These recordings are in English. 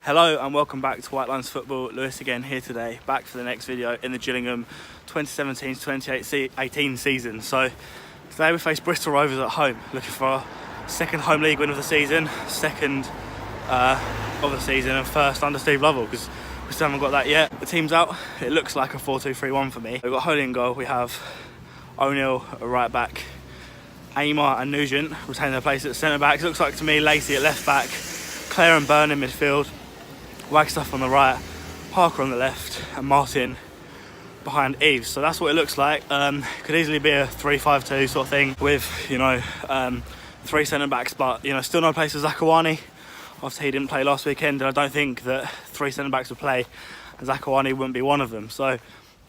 Hello and welcome back to White Lines Football. Lewis again here today, back for the next video in the Gillingham 2017-2018 season. So today we face Bristol Rovers at home, looking for our second home league win of the season, second and first under Steve Lovell, because we still haven't got that yet. The team's out. It looks like a 4-2-3-1 for me. We've got Holy in goal. We have O'Neill at right back, Amar and Nugent retain their place at centre back. It looks like to me Lacey at left back, Claire and Byrne in midfield, Wagstaff on the right, Parker on the left, and Martin behind Eves. So that's what it looks like. Could easily be a 3-5-2 sort of thing with, three centre backs, but still no place for Zakawani after he didn't play last weekend, and I don't think that three centre backs would play, and Zakawani wouldn't be one of them. So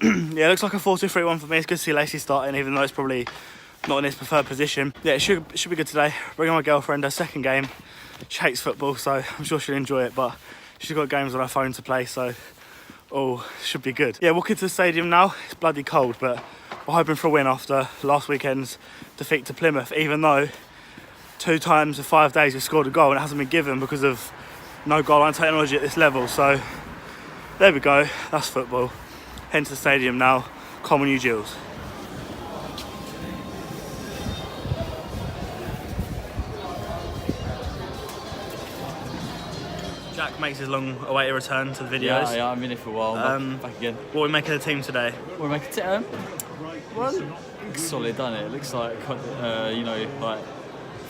yeah, it looks like a 4-2-3-1 for me. It's good to see Lacey starting, even though it's probably not in his preferred position. Yeah, it should be good today. Bringing my girlfriend, her second game. She hates football, so I'm sure she'll enjoy it, but she's got games on her phone to play, so should be good. Yeah, walking to the stadium now. It's bloody cold, but we're hoping for a win after last weekend's defeat to Plymouth, even though 2 times in 5 days we've scored a goal and it hasn't been given because of no goal line technology at this level. So there we go, that's football. Heading to the stadium now. Come on you Gills. Jack makes his long-awaited return to the videos. Yeah, I'm in it for a while. Back again. What are we making of the team today? We're making well, looks solid, doesn't it? It looks like like a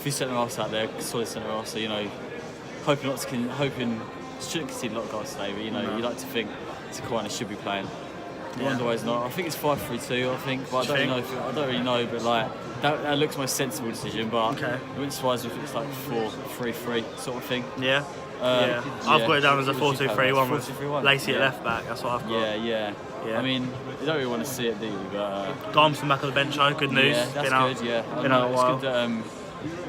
few centre halves out there, solid centre halves. So hoping shouldn't concede a lot of goals today, but you like to think Zakawani should be playing. Yeah. Otherwise not. I think it's 5-3-2. I think, but I don't really know. But that looks my sensible decision. But okay. It wouldn't surprise me if it's like 4-3-3 sort of thing. Yeah. I've got it down as a 4-2-3-1 with Lacey at left back. That's what I've got. Yeah. I mean, you don't really want to see it, do you? But Garmson back on the bench, good news. Yeah, that's good. Been out a while. It's good that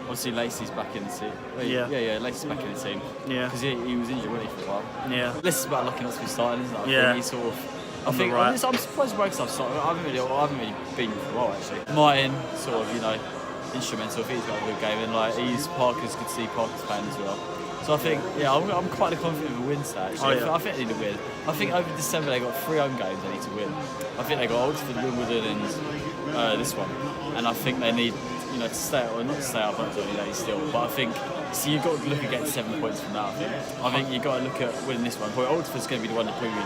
obviously Lacey's back in the team. Lacey's back in the team. Yeah. Because he was injured, wasn't he, for a while? Yeah. This is about lucky not to be starting, isn't it? I think I'm surprised Wagstaff started. I haven't really been for a while actually. Martin, instrumental. I think he's got a good game, and Parker's good to see Parker's playing as well. So I think, I'm quite confident of a win today, actually. I think they need to win. I think over December they got 3 home games they need to win. I think they got Oldford, Wimbledon and this one. And I think they need, to stay up, not to stay up, I don't know still, but I think, so you've got to look at getting 7 points from that, I think you've got to look at winning this one. Probably Oldford's going to be the one that probably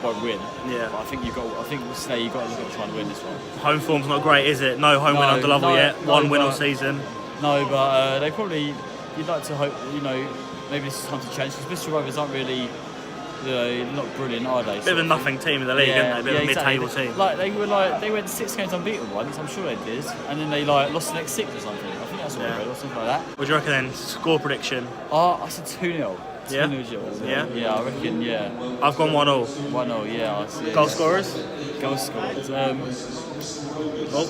won't win. Yeah. But I think you've got to look at trying to win this one. Home form's not great, is it? No home win under Lovell yet. One win all season. No, but they probably, you'd like to hope, maybe this is time to change, because Bristol Rovers aren't really, not brilliant, are they? Bit of a nothing team in the league, isn't they? Bit of a mid-table team. They went 6 games unbeaten once, I'm sure they did, and then they lost the next 6 or something. I think that's what they did, or something like that. What do you reckon then? Score prediction? I said 2-0. 2-0 Gills. Yeah? Yeah, I reckon, yeah. I've gone 1-0. 1-0, yeah. I see. Goal scorers? Goal scorers.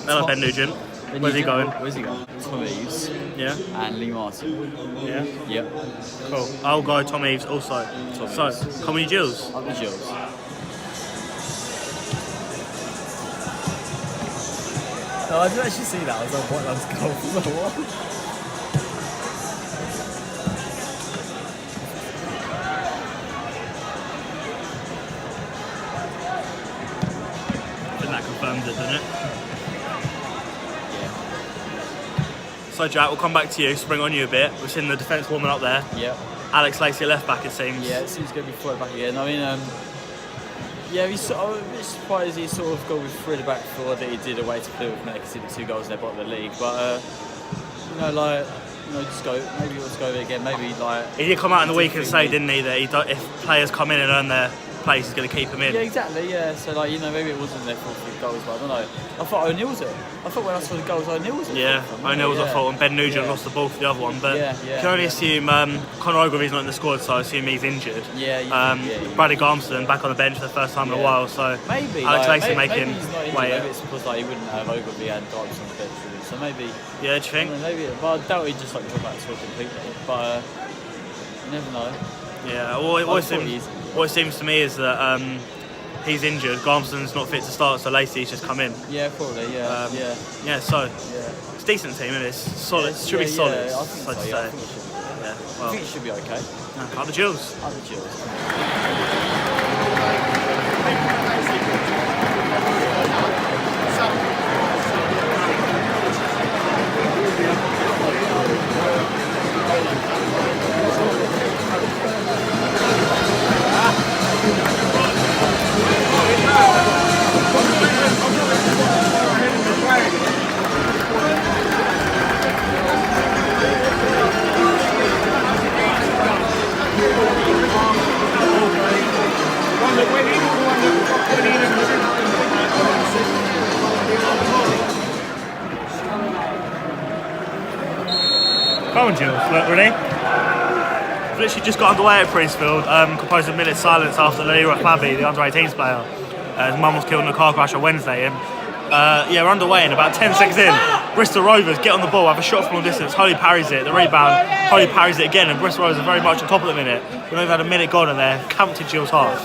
Hello, Ben Nugent. Where's he going? Tom Eves. Yeah. And Lee Martin. Yeah? Yep. Cool. I'll go Tom Eves also. So, come on you Gills. Up the Gills. No, I didn't actually see that. I was like, what? That was goal. What? That confirms it, doesn't it? Yeah. So Jack, we'll come back to you, spring on you a bit. We've seen the defence warming up there. Yeah. Alex Lacey left back, it seems. Yeah, it seems going to be forward back again. I mean, he's I'm a bit surprised he sort of got with 3 at the back for that he did away to Plymouth when they conceded 2 goals in their bottom of the league. But just go. Maybe let's go there again. Maybe he did come out in the week and say, didn't he, that if players come in and earn their place, he's going to keep them in. Yeah, exactly. Yeah. So maybe it wasn't their fault for the goals, but I don't know. I thought O'Neill was it. I thought when I saw the goals, O'Neill was it. Yeah, O'Neill was at fault, and Ben Nugent lost the ball for the other one. But you can only assume Conor Ogilvy's not in the squad, so I assume he's injured. Bradley Garmson back on the bench for the first time in a while, so maybe Alex Lacey making maybe it's because he wouldn't have Ogilvy and Garmson on the bench really. So maybe. Yeah, do you think? Maybe, but I doubt he'd just drop back to it completely. But you never know. Yeah, what it seems to me is that he's injured. Garmson's not fit to start, so Lacey's just come in. Yeah, probably. Yeah. It's a decent team, isn't it? It's solid. Should be solid. I think so. I think it should be okay. Up the Gills. Up the Gills. Come on, Gills, look, ready? We've literally just got underway at Priestfield, composed of a minute's silence after Leroy Clabby, the under-18s player. His mum was killed in a car crash on Wednesday. And yeah, we're underway, and about 10 seconds in, Bristol Rovers get on the ball, have a shot from long distance, Holly parries it, the rebound, Holly parries it again, and Bristol Rovers are very much on top at the minute. We've only had a minute gone, and they're camped in Gills' half.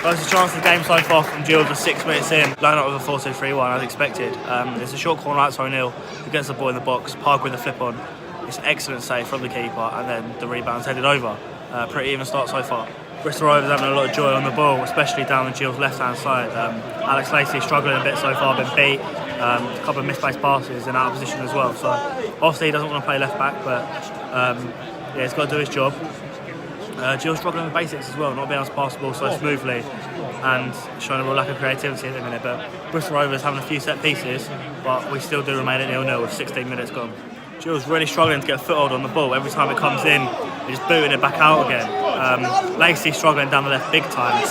First chance of the game so far from Gills was 6 minutes in, line up with a 4-2-3-1 as expected. There's a short corner out to O'Neill, who gets the ball in the box, Park with the flip on. It's an excellent save from the keeper, and then the rebound's headed over. Pretty even start so far. Bristol Rovers having a lot of joy on the ball, especially down the Gills' left-hand side. Alex Lacey struggling a bit so far, been beat. A couple of misplaced passes and out of position as well. So obviously he doesn't want to play left back, but yeah, he's got to do his job. Gills struggling with basics as well, not being able to pass the ball so smoothly and showing a real lack of creativity at the minute. But Bristol Rovers having a few set pieces, but we still do remain at 0-0 with 16 minutes gone. Gills really struggling to get a foothold on the ball. Every time it comes in, they're just booting it back out again. Lacey struggling down the left big time.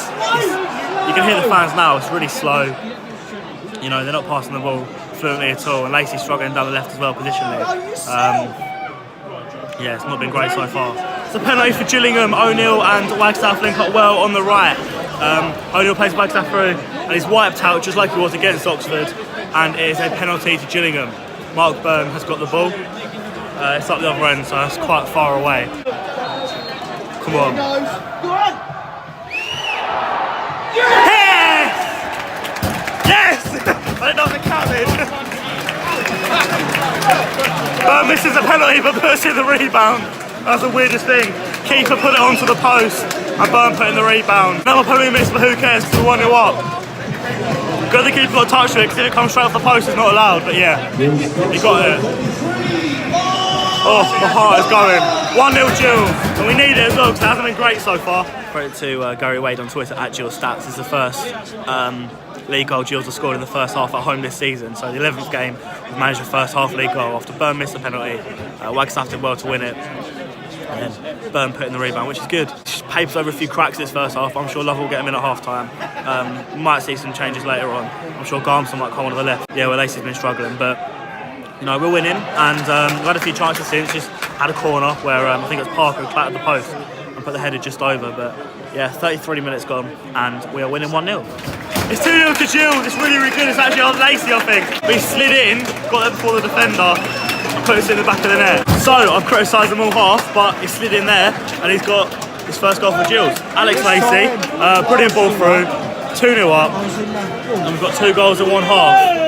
You can hear the fans now, it's really slow. You know, they're not passing the ball fluently at all, and Lacey's struggling down the left as well positionally. Yeah, it's not been great so far. It's a penalty for Gillingham. O'Neill and Wagstaff link up well on the right. O'Neill plays Wagstaff through, and he's wiped out just like he was against Oxford, and it is a penalty to Gillingham. Mark Byrne has got the ball. It's up the other end, so that's quite far away. Come on. Yes! Yes! But it doesn't count it. Byrne misses a penalty but puts in the rebound. That's the weirdest thing. Keeper put it onto the post and Byrne put in the rebound. Another penalty miss, but who cares? It's 1-0 up. Good the keeper got touched with it, because if it comes straight off the post it's not allowed, but yeah, he got it. Oh, my heart is going. 1-0 Gills, and we need it as well because it hasn't been great so far. Credit to Gary Wade on Twitter at Gills Stats. It's the first league goal Gills have scored in the first half at home this season. So the 11th game, we've managed the first half league goal after Byrne missed the penalty. Wagstaff did well to win it. And then Byrne put in the rebound, which is good. Just papers over a few cracks this first half. I'm sure Lovell will get him in at half time. Might see some changes later on. I'm sure Garmson might come on to the left. Yeah, well, Lacey's been struggling, but you know, we're winning, and we've had a few chances since. Just had a corner where I think it was Parker who clattered the post and put the header just over, but yeah, 33 minutes gone, and we are winning 1-0. It's 2-0 to Gills. It's really, really good. It's actually on Lacey, I think. But he slid in, got there before the defender, and put it in the back of the net. So I've criticised them all half, but he slid in there, and he's got his first goal for Gills. Alex Lacey, brilliant ball through, 2-0 up, and we've got 2 goals in one half.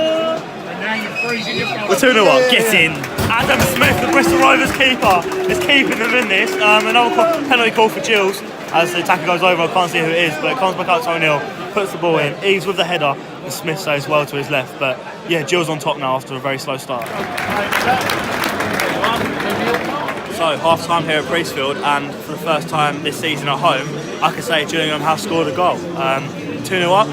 We're 2-0 up, get in. Adam Smith, the Bristol Rovers keeper, is keeping them in this. Another penalty call for Gills. As the tackle goes over, I can't see who it is, but it comes back out to O'Neill, puts the ball in, ease with the header, and Smith saves well to his left. But yeah, Gills on top now after a very slow start. So, half time here at Priestfield, and for the first time this season at home, I can say Gillingham have scored a goal. 2-0 up.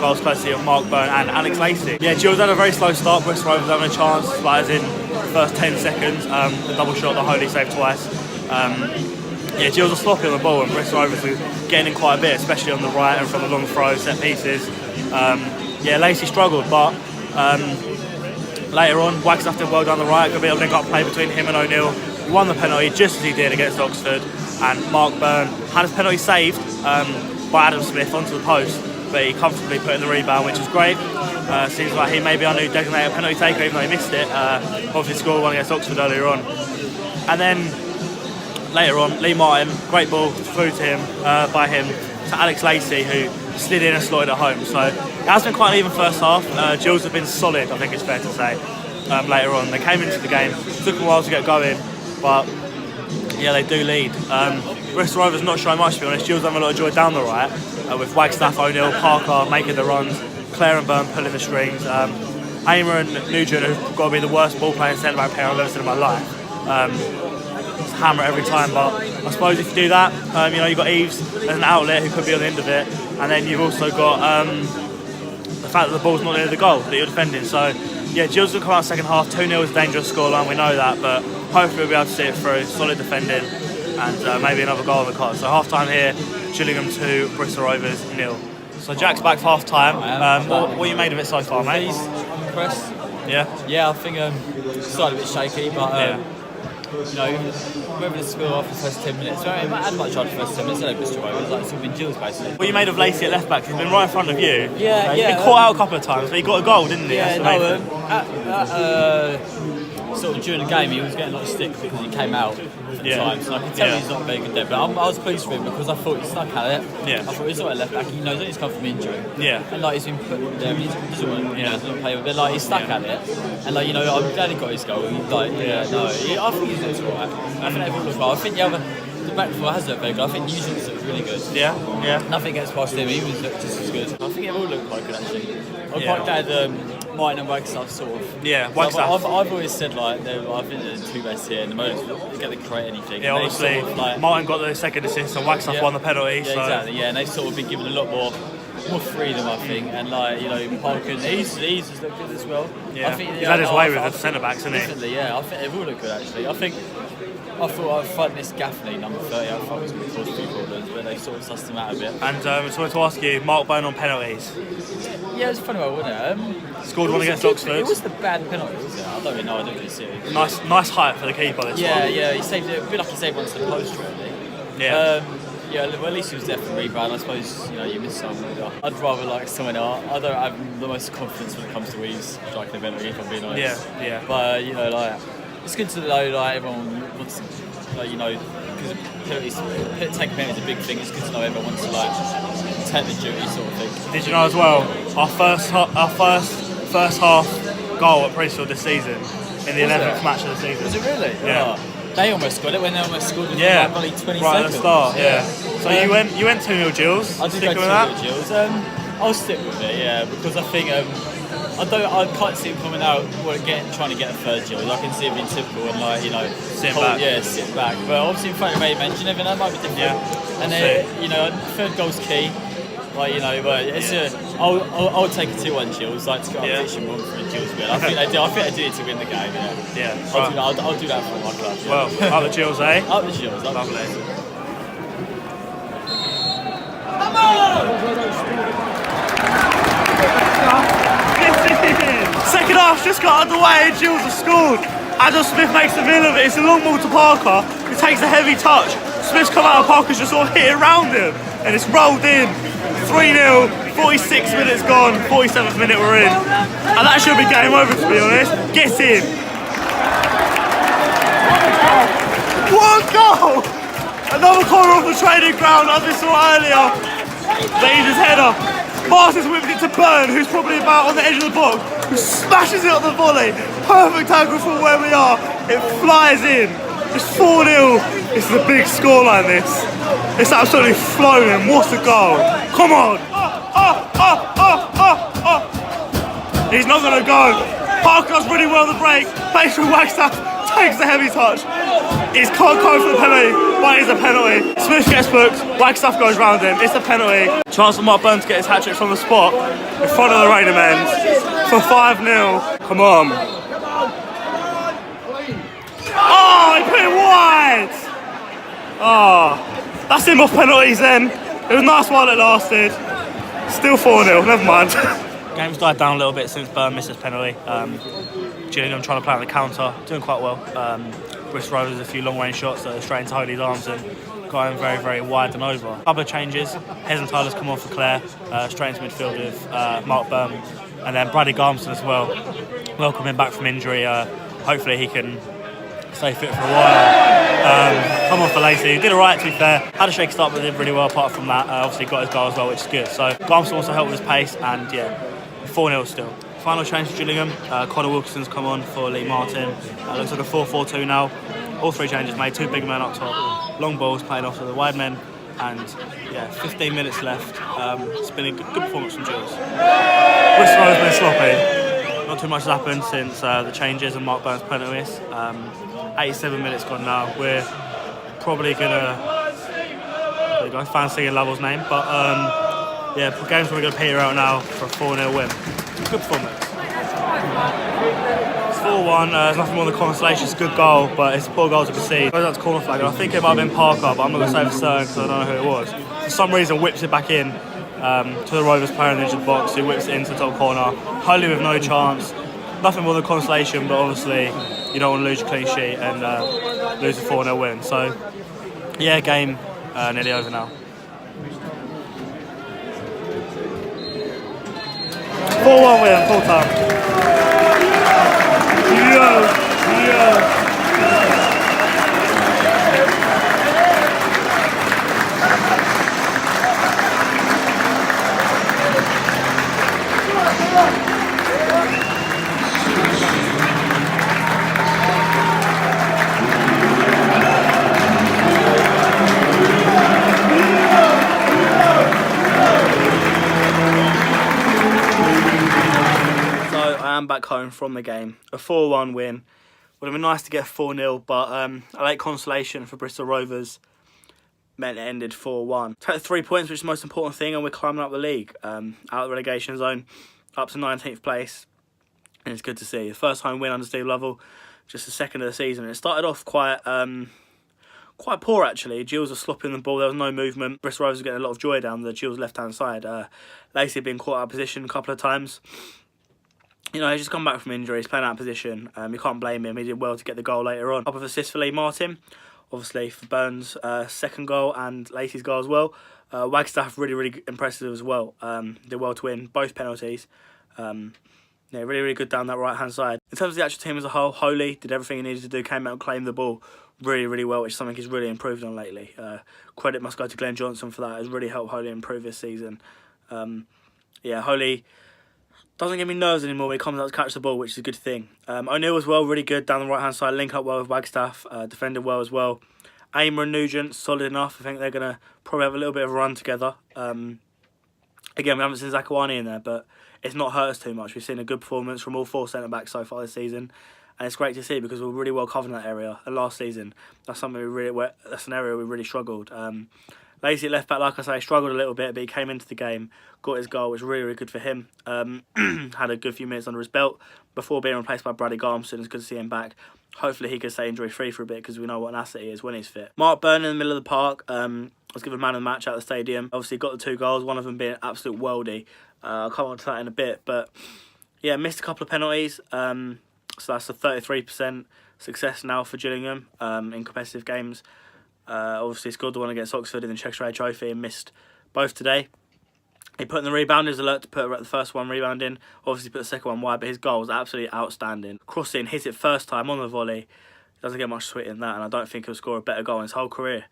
Goals courtesy of Mark Byrne and Alex Lacey. Yeah, Gills had a very slow start. Bristol Rovers having a chance, like as in the first 10 seconds. The double shot that Holy saved twice. Yeah, Gills are sloppy on the ball, and Bristol Rovers are getting in quite a bit, especially on the right and from the long throw set pieces. Yeah, Lacey struggled, but later on, Wagstaff did well down the right. Could be a link-up play between him and O'Neill. He won the penalty just as he did against Oxford, and Mark Byrne had his penalty saved by Adam Smith onto the post. But he comfortably put in the rebound, which is great. Seems like he may be our new designated penalty taker, even though he missed it. Obviously scored one against Oxford earlier on. And then later on, Lee Martin, great ball through to him, by him to Alex Lacey, who slid in and slotted at home. So it has been quite an even first half. Gills have been solid, I think it's fair to say, later on. They came into the game, took them a while to get going, but Yeah, they do lead. Bristol Rovers not showing much, to be honest. Gills having a lot of joy down the right, with Wagstaff, O'Neill, Parker making the runs, Clare and Byrne pulling the strings. Aimer and Nugent, who've got to be the worst ball playing centre-back pair I've ever seen in my life. Just hammer it every time, but I suppose if you do that, you've got Eves as an outlet who could be on the end of it, and then you've also got the fact that the ball's not near the goal that you're defending. So, yeah, Gills will come out second half. 2-0 is a dangerous scoreline, we know that, but hopefully we'll be able to see it through. Solid defending, and maybe another goal on the card. So half-time here, Gillingham 2, Bristol Rovers 0. So Jack's back for half-time. What you made of it so far, mate? Impressed. Yeah? Yeah, I think it started a bit shaky, but whether to spill off the first 10 minutes. So it might add much on the first 10 minutes, Bristol Rovers, like sort of Gills basically. What you made of Lacey at left back? He's been right in front of you. Yeah, He's been caught out a couple of times, but he got a goal, didn't he? Sort of during the game he was getting a lot of stick because he came out for the time, so I can tell he's not very good there, but I was pleased with him because I thought he stuck at it. I thought he's not a left back, he's only come from injury, and he's been put there and he doesn't want to play with it, but he's stuck at it, and I'm glad he got his goal. I think he's doing alright. I think everyone looks well. I think the back four has looked very good. I think Nugent's looked really good. Nothing gets past him, he was looked just as good. I think it all looked quite good actually. I'm quite glad Martin and Wagstaff sort of. Wagstaff. I've always said I think they're the two best here, and the most get to create anything. Yeah, obviously Martin got the second assist, and Wagstaff won the penalty. Yeah, so. Exactly. Yeah, and they've sort of been given a lot more freedom, I think, and Parker and East has looked good as well. Yeah, I think he's had his way with the centre backs, hasn't he? Definitely, yeah. I think they've all looked good actually. I thought I'd find this Gaffney, number 30, I thought it was going to cause a few problems, but they sort of sussed him out a bit. And I just wanted to ask you, Mark Byrne on penalties. Yeah, it was a funny one, wasn't it? Scored one against Oxford. It was the bad penalty, wasn't it? I don't really know, I don't really see it. Nice height for the keeper this one. Yeah, he saved it, a bit like he saved one to the post, really. Well, at least he was there for rebound. I suppose you miss someone. I'd rather someone else. I don't have the most confidence when it comes to Eves striking a penalty, if I'm being honest. Yeah. But it's good to know everyone wants to, because penalties, taking penalties is a big thing. It's good to know everyone wants to take the duty sort of thing. Did you know as well? Our first half goal at Bristol this season in the 11th match of the season. Was it really? Yeah. Oh. They almost got it when they almost scored in only 20 seconds. Right at the start, So you went 2-0 Gills. I did go 2-0 Gills. I'll stick with it, because I think I can't see him coming out trying to get a third Gills. I can see it being typical and sit back. Yeah, sit back. But obviously in front of Ray mentioned, you never know, it might be different. And then third goal's key. But I'll take a 2-1 Gills, to get a prediction one for a Gills win. I think they did it to win the game. I'll do that for my club. Well, up the Gills, eh? Up the Gills. Lovely. Second half just got underway and Gills have scored. Adam Smith makes the middle of it. It's a long ball to Parker. He takes a heavy touch. Smith's come out and Parker's just sort of hit it around him, and it's rolled in. 3-0, 46 minutes gone, 47th minute we're in. And that should be game over, to be honest. Get in. What a goal! Another corner off the training ground, as we saw earlier. Dangerous header. Martin's whipped it to Byrne, who's probably about on the edge of the box, who smashes it on the volley. Perfect angle from where we are. It flies in. It's 4-0. This is a big scoreline, this. It's absolutely flowing. What a goal. Come on. He's not going to go. Parker does really well on the break. Plays through Wagstaff. Takes the heavy touch. It's can't go for the penalty, but it's a penalty. Smith gets booked. Wagstaff goes round him. It's a penalty. Chance for Mark Byrne to get his hat-trick from the spot in front of the Rainer men for 5-0. Come on. Oh, he put it wide! Oh, that's him off penalties then. It was nice while it lasted. Still 4-0, never mind. Game's died down a little bit since Byrne missed his penalty. Gillingham trying to play on the counter, doing quite well. Bristol Rovers a few long-range shots that are straight into Holy's arms and got him very, very wide and over. A couple of changes. Hez and Tyler's come on for Clare, straight into midfield with Mark Byrne, and then Bradley Garmston as well. Welcome him back from injury. Hopefully he can stay fit for a while. Come on for Lacey, who did alright to be fair. Had a shaky start but did really well apart from that. Obviously got his goal as well, which is good. So Garmston also helped with his pace and 4-0 still. Final change for Gillingham. Connor Wilkinson's come on for Lee Martin. Looks like a 4-4-2 now. All 3 changes made, 2 big men up top. Long balls played off to the wide men. And yeah, 15 minutes left. It's been a good performance from Jules. Bristol Rovers been sloppy. Not too much has happened since the changes and Mark Burns' penalties. 87 minutes gone now. We're probably gonna fancy Lovell's name, but yeah, the game's probably gonna peter out now for a 4-0 win. Good performance. It's 4-1. There's nothing more than consolation. It's a good goal, but it's a poor goal to concede. Goes out to corner flag, and I think it might have been Parker, but I'm not gonna say for certain because I don't know who it was. For some reason, whips it back in to the Rovers player in the edge of the box, who whips it into the top corner. Holy with no chance. Nothing more than consolation, but obviously you don't want to lose your clean sheet and lose a 4-0 win. So yeah, game nearly over now. 4-1 win, full time. Back home from the game, a 4-1 win. Would have been nice to get 4-0, but a late consolation for Bristol Rovers meant it ended 4-1. Take 3 points, which is the most important thing, and we're climbing up the league, out of the relegation zone, up to 19th place, and it's good to see. The first home win under Steve Lovell, just the second of the season. It started off quite poor actually. Gills was slopping the ball, there was no movement. Bristol Rovers were getting a lot of joy down the Gills left-hand side. Lacey had been caught out of position a couple of times. You know, he's just come back from injury, he's playing out of position. You can't blame him, he did well to get the goal later on. Up of assist for Lee Martin, obviously for Burns' second goal and Lacey's goal as well. Wagstaff really impressive as well. Did well to win both penalties. Yeah, really good down that right-hand side. In terms of the actual team as a whole, Holy did everything he needed to do, came out and claimed the ball really well, which is something he's really improved on lately. Credit must go to Glenn Johnson for that, it's really helped Holy improve this season. Yeah, Holy doesn't give me nerves anymore when he comes out to catch the ball, which is a good thing. O'Neill as well, really good down the right-hand side, link up well with Wagstaff, defended well as well. Amer and Nugent, solid enough. I think they're going to probably have a little bit of a run together. Again, we haven't seen Zakawani in there, but it's not hurt us too much. We've seen a good performance from all 4 centre-backs so far this season, and it's great to see because we're really well covered in that area. And last season, that's an area we really struggled. Lacey at left back, like I say, struggled a little bit, but he came into the game, got his goal, which was really good for him. Had a good few minutes under his belt before being replaced by Bradley Garmson. It's good to see him back. Hopefully he can stay injury-free for a bit because we know what an asset he is when he's fit. Mark Byrne in the middle of the park was given man of the match at the stadium. Obviously got the 2 goals, one of them being an absolute worldie. I'll come on to that in a bit, but yeah, missed a couple of penalties. So that's a 33% success now for Gillingham in competitive games. Obviously scored the one against Oxford in the Cheshire Trophy and missed both today. He put in the rebound, his alert to put the first one rebound in. Obviously put the second one wide, but his goal was absolutely outstanding. Crossed it and hit it first time on the volley. Doesn't get much sweeter than that, and I don't think he'll score a better goal in his whole career.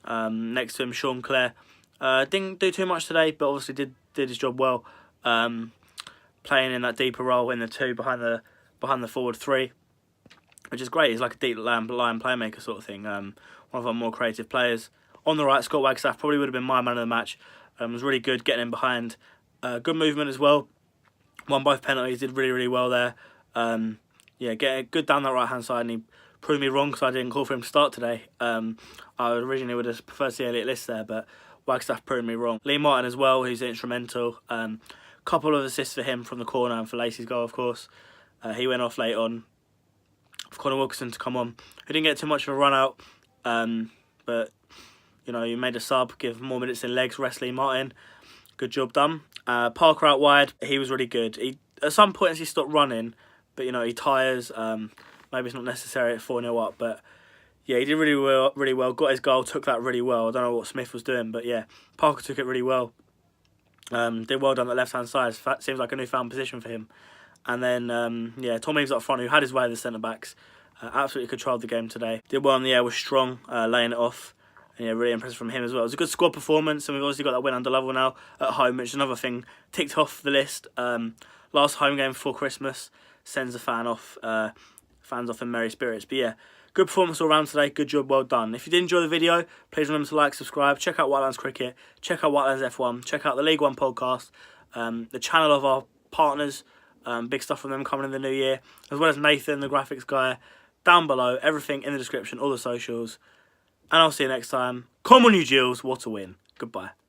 Next to him, Sean Clare. Didn't do too much today, but obviously did his job well. Playing in that deeper role in the 2 behind the forward 3, which is great. He's like a deep line playmaker sort of thing. One of our more creative players. On the right, Scott Wagstaff probably would have been my man of the match. Was really good getting in behind. Good movement as well. Won both penalties, did really well there. Yeah, get good down that right-hand side, and he proved me wrong because I didn't call for him to start today. I originally would have preferred to see Elliot List there, but Wagstaff proved me wrong. Lee Martin as well, who's instrumental. Couple of assists for him from the corner and for Lacey's goal, of course. He went off late on for Connor Wilkinson to come on. He didn't get too much of a run out. But you know, you made a sub, give more minutes in legs, rest Lee Martin. Good job done. Parker out wide, he was really good. At some points he stopped running, but you know, he tires. Maybe it's not necessary at 4-0 up, but yeah, he did really well. Got his goal, took that really well. I don't know what Smith was doing, but yeah, Parker took it really well. Did well down the left-hand side. Seems like a newfound position for him. And then, yeah, Tom Eaves up front, who had his way with the centre-backs. Absolutely controlled the game today. Did well in the air, was strong, laying it off. And yeah, really impressive from him as well. It was a good squad performance, and we've obviously got that win under Lovell now at home, which is another thing ticked off the list. last home game before Christmas sends the fans off in merry spirits. But yeah, good performance all round today. Good job, well done. If you did enjoy the video, please remember to like, subscribe, check out White Lines Cricket, check out White Lines F1, check out the League One podcast, the channel of our partners. Big stuff from them coming in the new year, as well as Nathan, the graphics guy. Down below, everything in the description, all the socials. And I'll see you next time. Come on, you Jills, what a win. Goodbye.